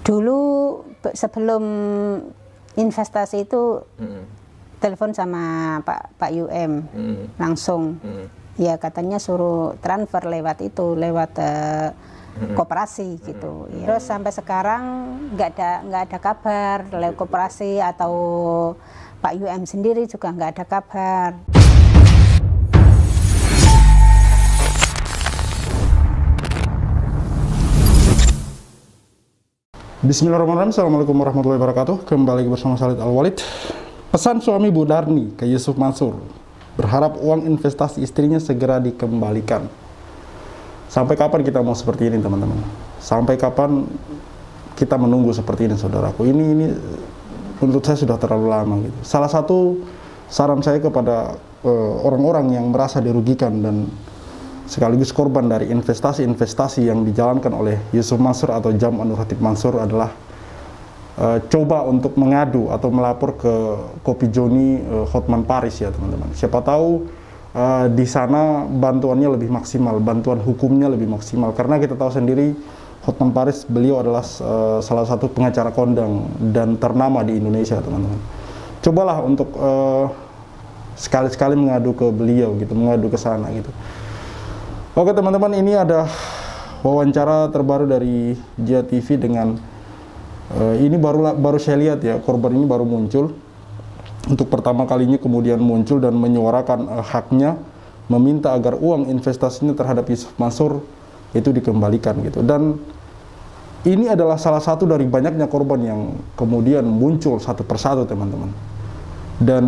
Dulu sebelum investasi itu telepon sama Pak UM langsung. Ya katanya suruh transfer lewat itu, lewat koperasi gitu. Terus sampai sekarang nggak ada kabar lewat koperasi atau Pak UM sendiri juga nggak ada kabar. Bismillahirrahmanirrahim. Assalamualaikum warahmatullahi wabarakatuh. Kembali bersama Khalid Al-Walid. Pesan suami Bu Darni ke Yusuf Mansur, berharap uang investasi istrinya segera dikembalikan. Sampai kapan kita mau seperti ini, teman-teman? Sampai kapan kita menunggu seperti ini, saudaraku? Ini menurut saya sudah terlalu lama gitu. Salah satu saran saya kepada orang-orang yang merasa dirugikan dan sekaligus korban dari investasi-investasi yang dijalankan oleh Yusuf Mansur atau Jam Nur Khatib Mansur adalah coba untuk mengadu atau melapor ke Kopi Joni Hotman Paris ya, teman-teman. Siapa tahu di sana bantuannya lebih maksimal, bantuan hukumnya lebih maksimal, karena kita tahu sendiri Hotman Paris, beliau adalah salah satu pengacara kondang dan ternama di Indonesia, teman-teman. Cobalah untuk sekali-sekali mengadu ke beliau gitu, mengadu ke sana gitu. Oke teman-teman, ini ada wawancara terbaru dari Jia TV dengan ini baru saya lihat ya, korban ini baru muncul untuk pertama kalinya, kemudian muncul dan menyuarakan haknya, meminta agar uang investasinya terhadap Yusuf Mansur itu dikembalikan gitu. Dan ini adalah salah satu dari banyaknya korban yang kemudian muncul satu persatu, teman-teman. Dan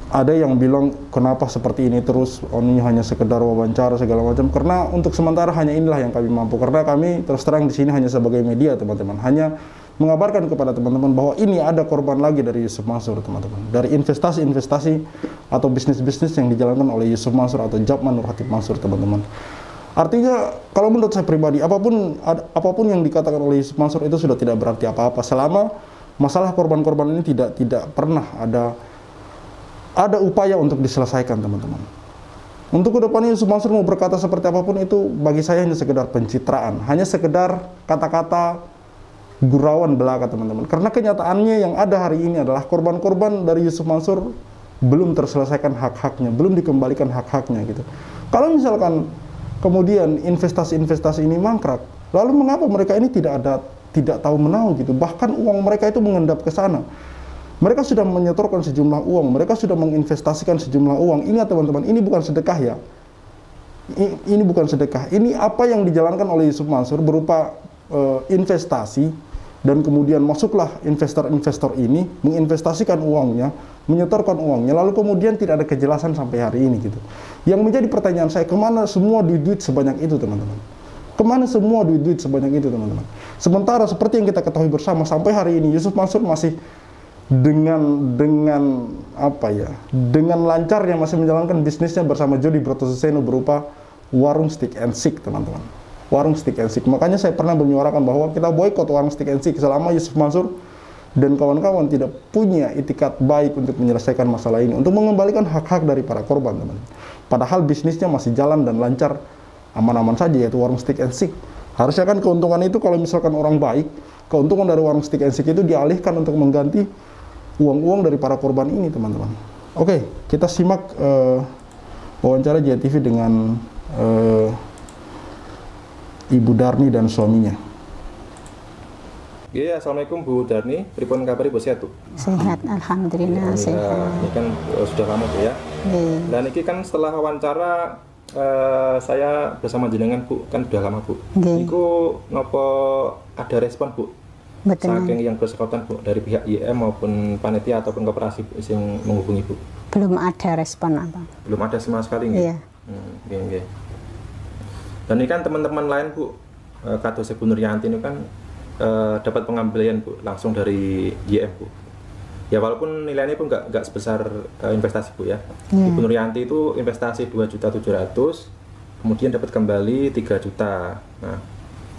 ada yang bilang kenapa seperti ini terus, ini hanya sekedar wawancara segala macam. Karena untuk sementara hanya inilah yang kami mampu, karena kami terus terang di sini hanya sebagai media, teman-teman, hanya mengabarkan kepada teman-teman bahwa ini ada korban lagi dari Yusuf Mansur, teman-teman, dari investasi-investasi atau bisnis-bisnis yang dijalankan oleh Yusuf Mansur atau Jam Nur Khatib Mansur, teman-teman. Artinya kalau menurut saya pribadi, apapun yang dikatakan oleh Yusuf Mansur itu sudah tidak berarti apa-apa selama masalah korban-korban ini tidak pernah ada upaya untuk diselesaikan, teman-teman. Untuk kedepannya Yusuf Mansur mau berkata seperti apapun itu bagi saya hanya sekedar pencitraan, hanya sekedar kata-kata gurauan belaka, teman-teman. Karena kenyataannya yang ada hari ini adalah korban-korban dari Yusuf Mansur belum terselesaikan hak-haknya, belum dikembalikan hak-haknya gitu. Kalau misalkan kemudian investasi-investasi ini mangkrak, lalu mengapa mereka ini tidak tahu menau gitu? Bahkan uang mereka itu mengendap ke sana. Mereka sudah menyetorkan sejumlah uang, mereka sudah menginvestasikan sejumlah uang. Ingat teman-teman, ini bukan sedekah ya. Ini bukan sedekah. Ini apa yang dijalankan oleh Yusuf Mansur berupa investasi, dan kemudian masuklah investor-investor ini menginvestasikan uangnya, menyetorkan uangnya, lalu kemudian tidak ada kejelasan sampai hari ini gitu. Yang menjadi pertanyaan saya, kemana semua duit sebanyak itu, teman-teman? Kemana semua duit sebanyak itu, teman-teman? Sementara seperti yang kita ketahui bersama, sampai hari ini Yusuf Mansur masih dengan lancarnya masih menjalankan bisnisnya bersama Jody Brotoseno berupa warung Stick and Seek, teman-teman. Warung Stick and Seek. Makanya saya pernah menyuarakan bahwa kita boykot warung Stick and Seek selama Yusuf Mansur dan kawan-kawan tidak punya itikat baik untuk menyelesaikan masalah ini, untuk mengembalikan hak-hak dari para korban, teman. Padahal bisnisnya masih jalan dan lancar aman-aman saja, yaitu warung Stick and Seek. Harusnya kan keuntungan itu, kalau misalkan orang baik, keuntungan dari warung Stick and Seek itu dialihkan untuk mengganti uang-uang dari para korban ini, teman-teman. Oke, kita simak wawancara Jia TV dengan Ibu Darni dan suaminya. Iya, assalamualaikum Bu Darni. Pripun kabari Bu, sehat tuh? Sehat, alhamdulillah sehat. Ini kan sudah lama Bu ya. Dan ini kan setelah wawancara saya bersama jenengan Bu, kan sudah lama Bu. Iku ngopo ada respon Bu? Betul. Saking yang bersangkutan Bu, dari pihak IM maupun panitia ataupun koperasi yang menghubungi Bu? Belum ada respon apa. Belum ada sama sekali nggih? Iya. Okay. Dan ini kan teman-teman lain Bu, kados Ibu Nuryanti ini kan dapat pengambilan Bu langsung dari IM Bu. Ya walaupun nilainya pun nggak sebesar investasi Bu ya. Ibu Nuryanti itu investasi 2.700.000, kemudian dapat kembali 3 juta. Nah,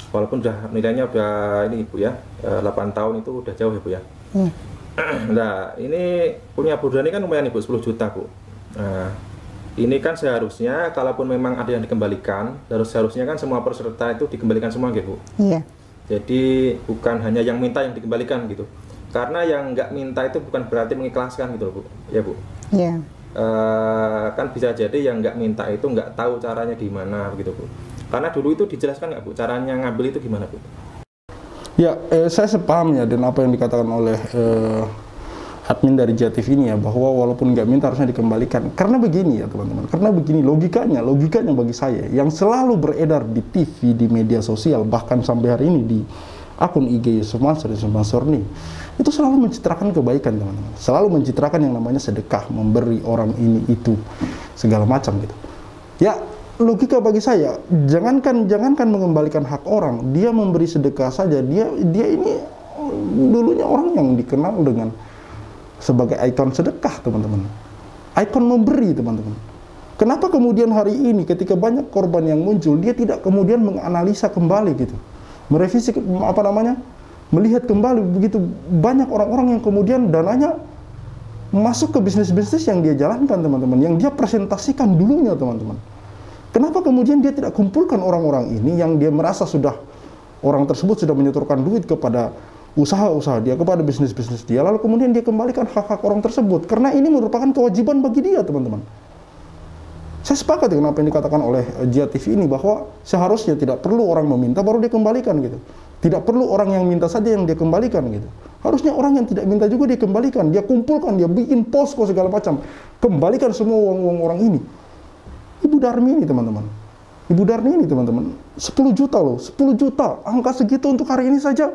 walaupun nilainya udah ini Bu ya, 8 tahun itu udah jauh ya Bu ya. Nah, ini punya Bu Darni kan lumayan nih Bu, 10 juta Bu. Nah, ini kan seharusnya kalaupun memang ada yang dikembalikan, seharusnya kan semua peserta itu dikembalikan semua gitu Bu. Iya. Jadi bukan hanya yang minta yang dikembalikan gitu. Karena yang nggak minta itu bukan berarti mengikhlaskan gitu loh Bu. Ya Bu. Iya. Kan bisa jadi yang nggak minta itu nggak tahu caranya gimana begitu Bu. Karena dulu itu dijelaskan nggak Bu, caranya ngambil itu gimana Bu? Ya, saya sepaham ya dan apa yang dikatakan oleh admin dari JTV ini ya, bahwa walaupun nggak minta harusnya dikembalikan. Karena begini ya teman-teman, karena begini logikanya bagi saya yang selalu beredar di TV, di media sosial, bahkan sampai hari ini di akun IG Yusuf Mansur nih, itu selalu mencitrakan kebaikan teman-teman, selalu mencitrakan yang namanya sedekah, memberi orang ini itu segala macam gitu. Ya logika bagi saya, jangankan mengembalikan hak orang, dia memberi sedekah saja, dia ini dulunya orang yang dikenal dengan sebagai ikon sedekah teman-teman, ikon memberi teman-teman. Kenapa kemudian hari ini ketika banyak korban yang muncul, dia tidak kemudian menganalisa kembali gitu, merevisi melihat kembali begitu banyak orang-orang yang kemudian dananya masuk ke bisnis-bisnis yang dia jalankan teman-teman, yang dia presentasikan dulunya teman-teman. Kenapa kemudian dia tidak kumpulkan orang-orang ini yang dia merasa sudah orang tersebut sudah menyetorkan duit kepada usaha-usaha dia, kepada bisnis-bisnis dia, lalu kemudian dia kembalikan hak-hak orang tersebut, karena ini merupakan kewajiban bagi dia teman-teman. Saya sepakat dengan apa yang dikatakan oleh JTV ini, bahwa seharusnya tidak perlu orang meminta baru dia kembalikan gitu, tidak perlu orang yang minta saja yang dia kembalikan gitu, harusnya orang yang tidak minta juga dia kembalikan, dia kumpulkan, dia bikin posko segala macam, kembalikan semua uang-uang orang ini. Ibu Darmi ini teman-teman, Ibu Darmi ini teman-teman, 10 juta loh, 10 juta, angka segitu untuk hari ini saja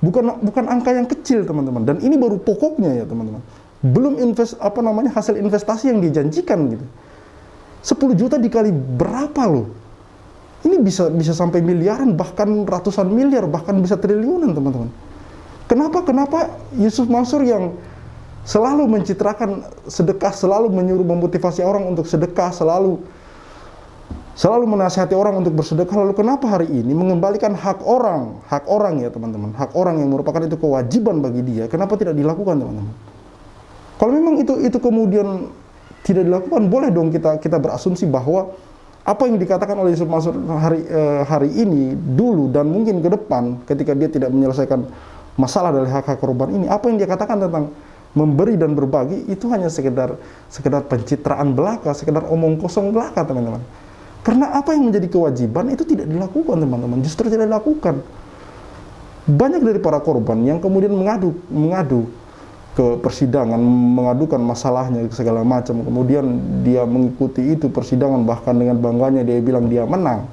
bukan angka yang kecil teman-teman, dan ini baru pokoknya ya teman-teman, belum hasil investasi yang dijanjikan gitu. 10 juta dikali berapa loh, ini bisa sampai miliaran, bahkan ratusan miliar, bahkan bisa triliunan teman-teman. Kenapa Yusuf Mansur yang selalu mencitrakan sedekah, selalu menyuruh memotivasi orang untuk sedekah, selalu menasihati orang untuk bersedekah, lalu kenapa hari ini mengembalikan hak orang ya teman-teman, hak orang yang merupakan itu kewajiban bagi dia, kenapa tidak dilakukan teman-teman? Kalau memang itu kemudian tidak dilakukan, boleh dong kita berasumsi bahwa apa yang dikatakan oleh Yusuf Mansur hari ini dulu dan mungkin ke depan ketika dia tidak menyelesaikan masalah dari hak-hak korban ini, apa yang dia katakan tentang memberi dan berbagi itu hanya sekedar pencitraan belaka, sekedar omong kosong belaka teman-teman. Karena apa yang menjadi kewajiban itu tidak dilakukan teman-teman, justru tidak dilakukan. Banyak dari para korban yang kemudian mengadu ke persidangan, mengadukan masalahnya segala macam, kemudian dia mengikuti itu persidangan, bahkan dengan bangganya dia bilang dia menang.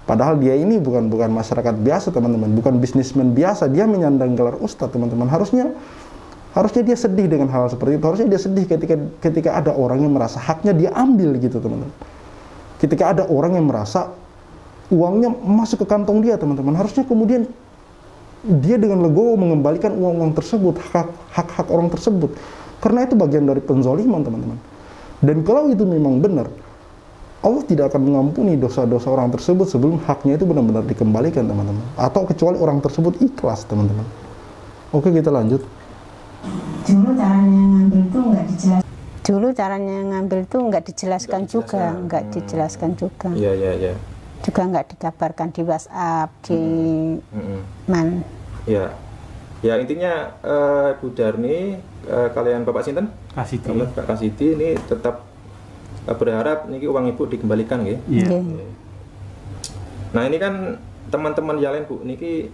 Padahal dia ini bukan masyarakat biasa teman-teman, bukan bisnismen biasa, dia menyandang gelar ustadz teman-teman. Harusnya dia sedih dengan hal seperti itu, harusnya dia sedih ketika ada orang yang merasa haknya dia ambil gitu teman-teman. Ketika ada orang yang merasa uangnya masuk ke kantong dia teman-teman, harusnya kemudian dia dengan legowo mengembalikan uang-uang tersebut, hak-hak orang tersebut, karena itu bagian dari penzoliman teman-teman. Dan kalau itu memang benar, Allah tidak akan mengampuni dosa-dosa orang tersebut sebelum haknya itu benar-benar dikembalikan teman-teman, atau kecuali orang tersebut ikhlas teman-teman. Oke, kita lanjut. Dulu caranya ngambil itu nggak dijelaskan. Dulu caranya ngambil itu nggak dijelaskan juga. Iya. Juga nggak dikabarkan di WhatsApp, di man. Ya intinya Bu Darmi, kalian Bapak Sinten? Kasiti. Pak Kasiti ini tetap berharap niki uang ibu dikembalikan nggih. Iya. Nah ini kan teman-teman yang lain Bu, niki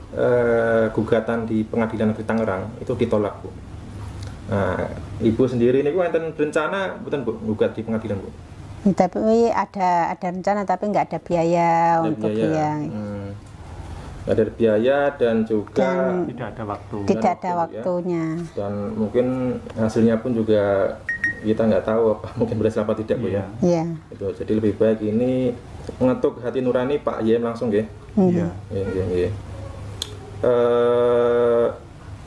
gugatan di Pengadilan Negeri Tangerang itu ditolak Bu. Nah, Ibu sendiri ini enten berencana bukan Bu gugat di pengadilan Bu? Tapi ada rencana tapi nggak ada biaya untuk biaya. Ada biaya dan juga tidak ada waktu. Tidak ada waktunya. Ya. Dan mungkin hasilnya pun juga kita nggak tahu apa mungkin berhasil apa tidak Bu ya. Iya. Itu jadi lebih baik ini mengetuk hati nurani Pak YM langsung ya. Iya. Iya.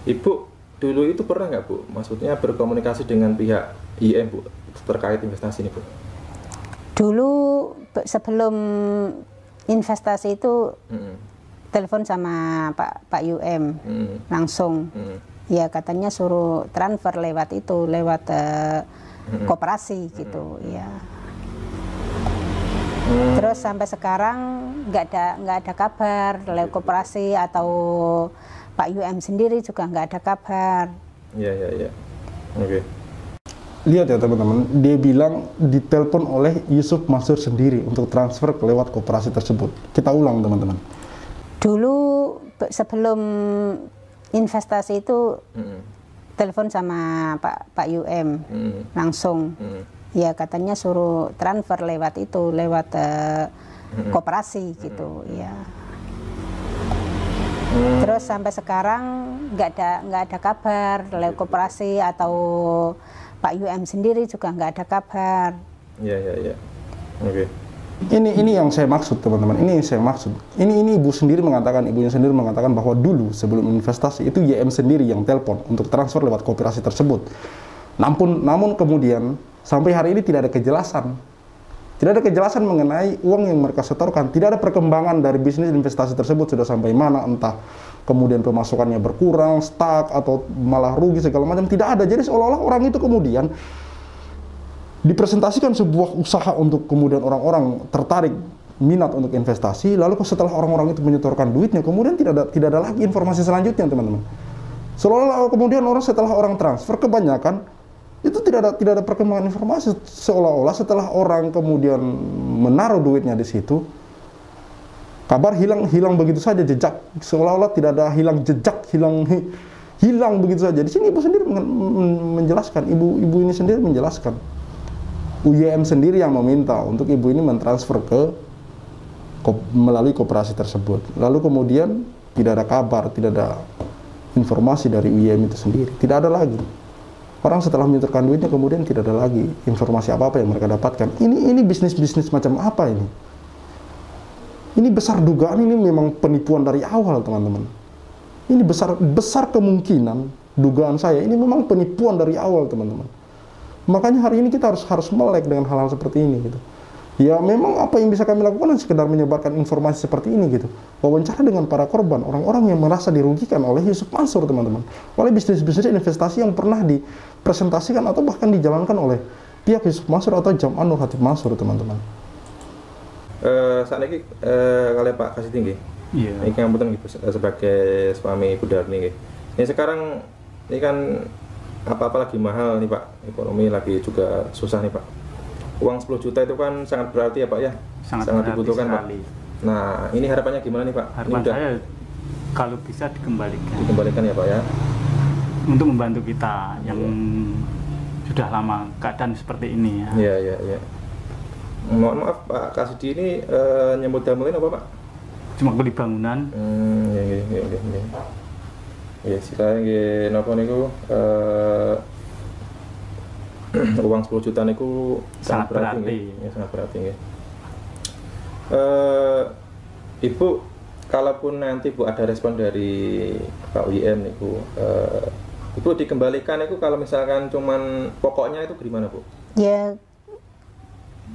Ibu dulu itu pernah nggak Bu, maksudnya berkomunikasi dengan pihak IM Bu terkait investasi ini Bu? Dulu sebelum investasi itu telepon sama Pak UM langsung, ya katanya suruh transfer lewat koperasi gitu, ya. Terus sampai sekarang nggak ada kabar oleh koperasi atau Pak UM sendiri juga nggak ada kabar. Iya. Oke. Lihat ya teman-teman, dia bilang ditelepon oleh Yusuf Mansur sendiri untuk transfer ke lewat koperasi tersebut. Kita ulang teman-teman. Dulu sebelum investasi itu telepon sama Pak UM langsung. Ya katanya suruh transfer lewat koperasi gitu ya. Terus sampai sekarang nggak ada kabar oleh koperasi atau Pak UM sendiri juga nggak ada kabar. Iya. Oke. Ini yang saya maksud teman-teman. Ini yang saya maksud. Ini ibunya sendiri mengatakan bahwa dulu sebelum investasi itu YM sendiri yang telepon untuk transfer lewat koperasi tersebut. Namun kemudian sampai hari ini tidak ada kejelasan. Tidak ada kejelasan mengenai uang yang mereka setorkan. Tidak ada perkembangan dari bisnis investasi tersebut sudah sampai mana, entah kemudian pemasukannya berkurang, stuck, atau malah rugi segala macam. Tidak ada. Jadi seolah-olah orang itu kemudian dipresentasikan sebuah usaha untuk kemudian orang-orang tertarik minat untuk investasi, lalu setelah orang-orang itu menyetorkan duitnya, kemudian tidak ada lagi informasi selanjutnya teman-teman. Seolah-olah kemudian setelah orang transfer kebanyakan itu tidak ada perkembangan informasi, seolah-olah setelah orang kemudian menaruh duitnya di situ, kabar hilang begitu saja, jejak, seolah-olah tidak ada hilang begitu saja. Di sini ibu sendiri menjelaskan, ibu ini sendiri menjelaskan, UYM sendiri yang meminta untuk ibu ini mentransfer melalui koperasi tersebut. Lalu kemudian tidak ada kabar, tidak ada informasi dari UYM itu sendiri, tidak ada lagi. Orang setelah menyetorkan duitnya kemudian tidak ada lagi informasi apa-apa yang mereka dapatkan. Ini bisnis macam apa ini? Ini besar dugaan, ini memang penipuan dari awal teman-teman. Ini besar kemungkinan, dugaan saya ini memang penipuan dari awal teman-teman. Makanya hari ini kita harus melek dengan hal-hal seperti ini gitu. Ya memang apa yang bisa kami lakukan sekedar menyebarkan informasi seperti ini gitu. Wawancara dengan para korban, orang-orang yang merasa dirugikan oleh Yusuf Mansur teman-teman. Oleh bisnis-bisnis investasi yang pernah dipresentasikan atau bahkan dijalankan oleh pihak Yusuf Mansur atau Jamaah Nur Khatib Mansur teman-teman. Saat ini kalian Pak kasih tinggi. Iya. Ini yang penting sebagai suami Ibu Darni. Ini sekarang ini kan apa-apa lagi mahal nih Pak, ekonomi lagi juga susah nih Pak. Uang 10 juta itu kan sangat berarti ya Pak ya, sangat dibutuhkan sekali. Pak. Nah ini harapannya gimana nih Pak? Harapan saya kalau bisa dikembalikan ya Pak ya, untuk membantu kita yang sudah lama keadaan seperti ini ya. Iya. Mohon maaf Pak Kasidi ini nyambut damelin apa Pak? Cuma beli bangunan. Iya. Ya sila nggih napa niku uang 10 juta niku sangat berarti. Ya, sangat berarti nggih. Ibu, kalaupun nanti Bu ada respon dari Pak UYM niku, Ibu dikembalikan itu kalau misalkan cuman pokoknya itu gimana Bu? Ya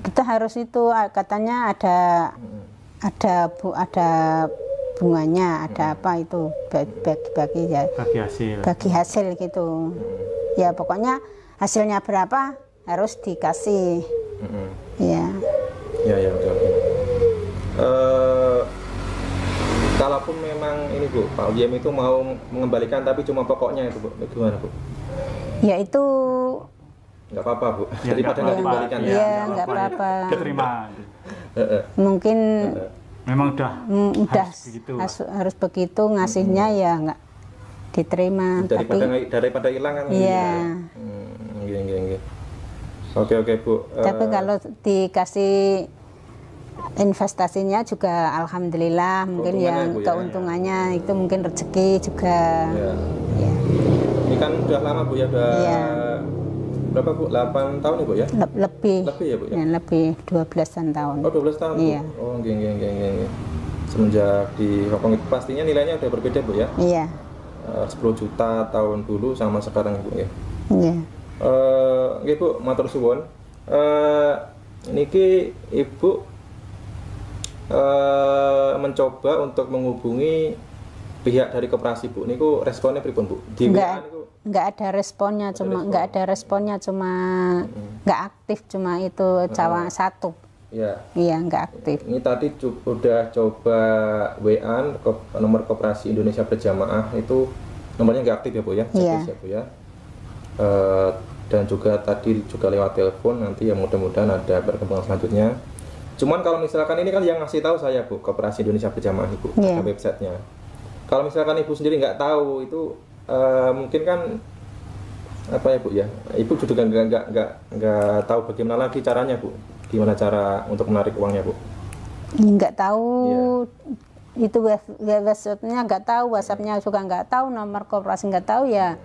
kita harus itu katanya ada bunganya, ada apa itu bagi hasil gitu. Ya pokoknya hasilnya berapa harus dikasih. Ya betul. Kalaupun memang ini Bu, Pak UYM itu mau mengembalikan tapi cuma pokoknya itu Bu, gimana Bu? Ya itu nggak apa-apa Bu, ya, daripada nggak dikembalikan ya. Iya nggak apa-apa. Diterima. Mungkin memang udah harus begitu ngasihnya ya nggak diterima. Daripada hilang kan. Iya. Oke Bu. Tapi kalau dikasih investasinya juga alhamdulillah mungkin yang keuntungannya itu mungkin rezeki juga. Ya. Ini kan udah lama Bu ya, berapa Bu? 8 tahun ya Bu ya? Lebih ya Bu ya? Lebih 12-an tahun. Oh 12 tahun Bu? Iya. Oh nggih. Semenjak di Hongkong itu pastinya nilainya udah berbeda Bu ya? Iya. 10 juta tahun dulu sama sekarang Bu ya? Iya. Nggih Bu, matur suwun. Niki Ibu mencoba untuk menghubungi pihak dari koperasi Bu. Niku responnya pripun Bu? Nggak ada responnya, cuma nggak aktif, cuma itu cawa satu. Ya. Iya, nggak aktif. Ini tadi udah coba WA nomor Koperasi Indonesia Berjamaah, itu nomornya nggak aktif ya Bu ya? Iya. Ya, Bu ya. Dan juga tadi juga lewat telepon, nanti ya mudah-mudahan ada perkembangan selanjutnya. Cuman kalau misalkan ini kan yang ngasih tahu saya Bu, Koperasi Indonesia Berjamaah Ibu, Iya. websitenya. Kalau misalkan Ibu sendiri nggak tahu itu mungkin kan apa ya Bu ya? Ibu juga nggak tahu bagaimana lagi caranya Bu. Gimana cara untuk menarik uangnya Bu? Nggak tahu. Itu websitenya nggak tahu, WhatsAppnya juga nggak tahu, nomor koperasi nggak tahu ya.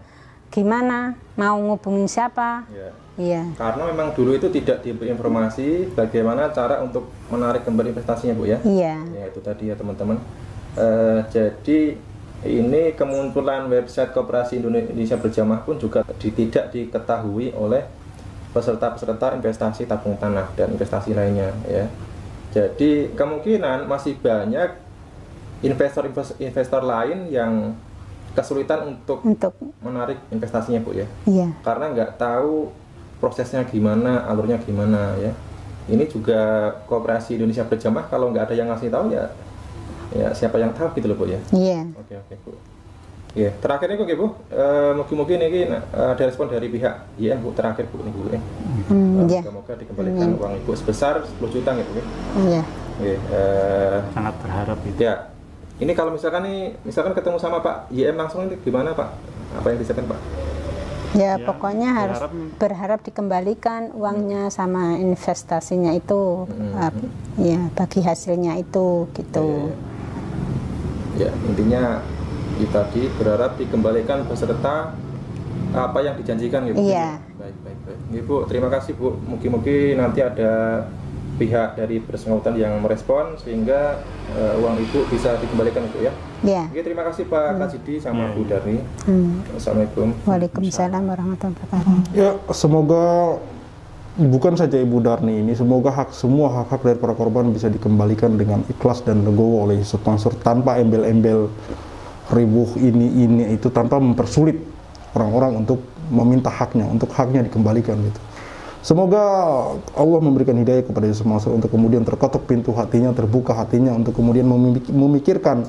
Gimana? Mau ngubungin siapa? Iya. Karena memang dulu itu tidak diberi informasi bagaimana cara untuk menarik kembali investasinya Bu ya. Iya. Ya itu tadi ya teman-teman. Jadi ini kemunculan website Koperasi Indonesia Berjamaah pun juga tidak diketahui oleh peserta-peserta investasi tabung tanah dan investasi lainnya ya. Jadi kemungkinan masih banyak investor lain yang kesulitan untuk menarik investasinya Bu ya. Iya. Karena nggak tahu prosesnya gimana, alurnya gimana ya. Ini juga Koperasi Indonesia Berjamaah kalau nggak ada yang ngasih tahu ya siapa yang tahu gitu loh Bu ya. Iya. Oke Bu. Ya, terakhir ini kok Bu, mungkin ini ada respon dari pihak IN Bu, terakhir Bu ini Bu ya. Semoga dikembalikan uang Ibu sebesar 10 juta gitu ya. Iya. Sangat berharap itu. Ya. Ini kalau misalkan ketemu sama Pak YM langsung ini gimana Pak? Apa yang disiapkan Pak? Ya, pokoknya harus berharap dikembalikan uangnya sama investasinya itu. Ya, bagi hasilnya itu gitu. Ya, intinya kita berharap dikembalikan beserta apa yang dijanjikan gitu. Iya. Baik. Ibu, terima kasih Bu. Mungkin nanti ada pihak dari bersangkutan yang merespon sehingga uang Ibu bisa dikembalikan Ibu ya. Iya. Oke, terima kasih Pak Kajidi sama Bu Darni. Assalamualaikum. Waalaikumsalam warahmatullahi wabarakatuh. Ya, semoga bukan saja Ibu Darni ini, semoga semua hak-hak dari para korban bisa dikembalikan dengan ikhlas dan legowo oleh Yusuf Mansur tanpa embel-embel ribuh ini itu, tanpa mempersulit orang-orang untuk meminta haknya, untuk haknya dikembalikan gitu. Semoga Allah memberikan hidayah kepada Yusuf Mansur untuk kemudian terketuk pintu hatinya, terbuka hatinya untuk kemudian memikirkan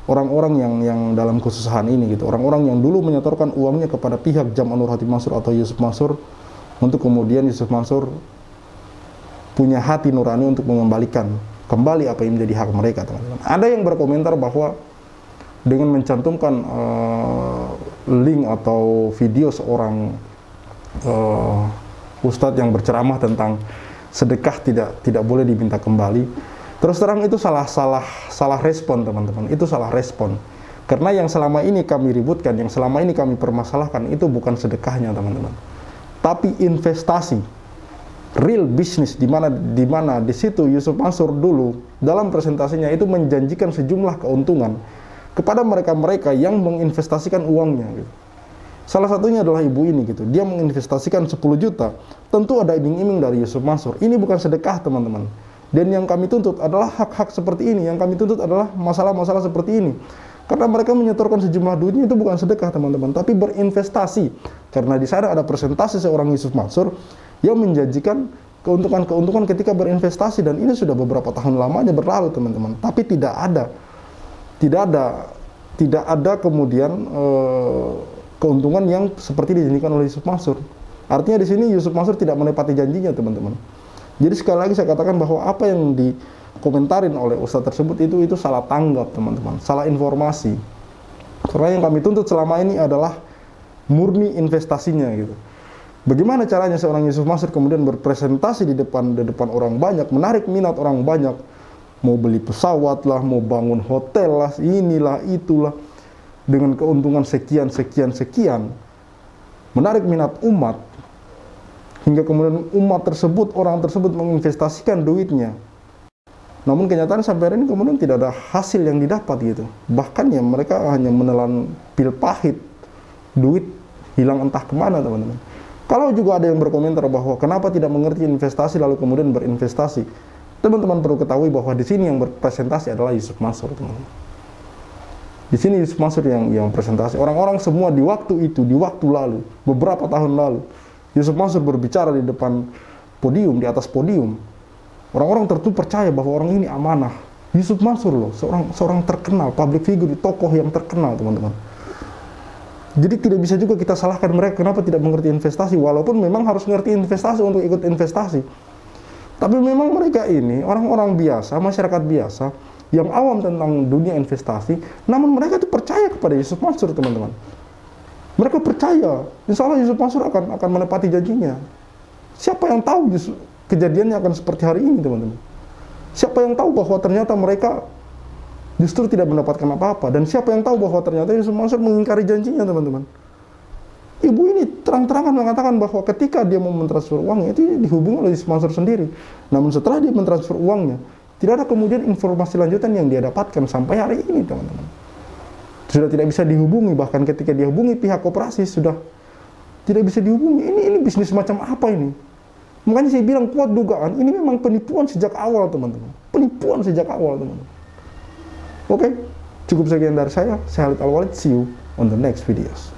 orang-orang yang dalam kesusahan ini gitu. Orang-orang yang dulu menyetorkan uangnya kepada pihak Jam' An-Nur Hati Mansur atau Yusuf Mansur, untuk kemudian Yusuf Mansur punya hati nurani untuk mengembalikan kembali apa yang menjadi hak mereka, teman-teman. Ada yang berkomentar bahwa dengan mencantumkan link atau video seorang ustadz yang berceramah tentang sedekah tidak boleh diminta kembali, terus terang itu salah respon teman-teman. Itu salah respon, karena yang selama ini kami ributkan, yang selama ini kami permasalahkan itu bukan sedekahnya teman-teman, tapi investasi, real bisnis, di mana di situ Yusuf Mansur dulu dalam presentasinya itu menjanjikan sejumlah keuntungan kepada mereka-mereka yang menginvestasikan uangnya gitu. Salah satunya adalah ibu ini gitu. Dia menginvestasikan 10 juta. Tentu ada iming-iming dari Yusuf Mansur. Ini bukan sedekah, teman-teman. Dan yang kami tuntut adalah hak-hak seperti ini. Yang kami tuntut adalah masalah-masalah seperti ini. Karena mereka menyetorkan sejumlah duitnya itu bukan sedekah, teman-teman, tapi berinvestasi. Karena di sana ada presentasi seorang Yusuf Mansur yang menjanjikan keuntungan-keuntungan ketika berinvestasi, dan ini sudah beberapa tahun lamanya berlalu, teman-teman. Tapi tidak ada kemudian keuntungan yang seperti dijanjikan oleh Yusuf Mansur. Artinya di sini Yusuf Mansur tidak menepati janjinya, teman-teman. Jadi sekali lagi saya katakan bahwa apa yang dikomentarin oleh ustadz tersebut itu salah tanggap, teman-teman, salah informasi. Karena yang kami tuntut selama ini adalah murni investasinya gitu. Bagaimana caranya seorang Yusuf Mansur kemudian berpresentasi di depan orang banyak, menarik minat orang banyak, mau beli pesawat lah, mau bangun hotel lah, inilah itulah, dengan keuntungan sekian, menarik minat umat, hingga kemudian orang tersebut menginvestasikan duitnya. Namun kenyataan sampai hari ini kemudian tidak ada hasil yang didapat gitu. Bahkan ya mereka hanya menelan pil pahit, duit hilang entah kemana, teman-teman. Kalau juga ada yang berkomentar bahwa kenapa tidak mengerti investasi lalu kemudian berinvestasi, teman-teman perlu ketahui bahwa di sini yang berpresentasi adalah Yusuf Mansur, teman-teman. Di sini Yusuf Mansur yang presentasi. Orang-orang semua di waktu itu, di waktu lalu, beberapa tahun lalu, Yusuf Mansur berbicara di depan podium, di atas podium, Orang-orang tertentu percaya bahwa orang ini amanah. Yusuf Mansur loh, seorang terkenal, public figure, tokoh yang terkenal, teman-teman. Jadi tidak bisa juga kita salahkan mereka kenapa tidak mengerti investasi, walaupun memang harus mengerti investasi untuk ikut investasi. Tapi memang mereka ini orang-orang biasa, masyarakat biasa, yang awam tentang dunia investasi, namun mereka itu percaya kepada Yusuf Mansur, teman-teman. Mereka percaya, insya Allah Yusuf Mansur akan menepati janjinya. Siapa yang tahu kejadiannya akan seperti hari ini, teman-teman? Siapa yang tahu bahwa ternyata mereka justru tidak mendapatkan apa-apa? Dan siapa yang tahu bahwa ternyata Yusuf Mansur mengingkari janjinya, teman-teman? Ibu ini terang-terangan mengatakan bahwa ketika dia mau mentransfer uangnya, itu dihubungi oleh Yusuf Mansur sendiri. Namun setelah dia mentransfer uangnya, tidak ada kemudian informasi lanjutan yang dia dapatkan sampai hari ini, teman-teman. Sudah tidak bisa dihubungi, bahkan ketika dia hubungi pihak koperasi sudah tidak bisa dihubungi. Ini bisnis macam apa ini? Makanya saya bilang kuat dugaan, ini memang penipuan sejak awal, teman-teman. Penipuan sejak awal, teman-teman. Oke, cukup sekian dari saya. Saya Khalid Al-Walid, see you on the next videos.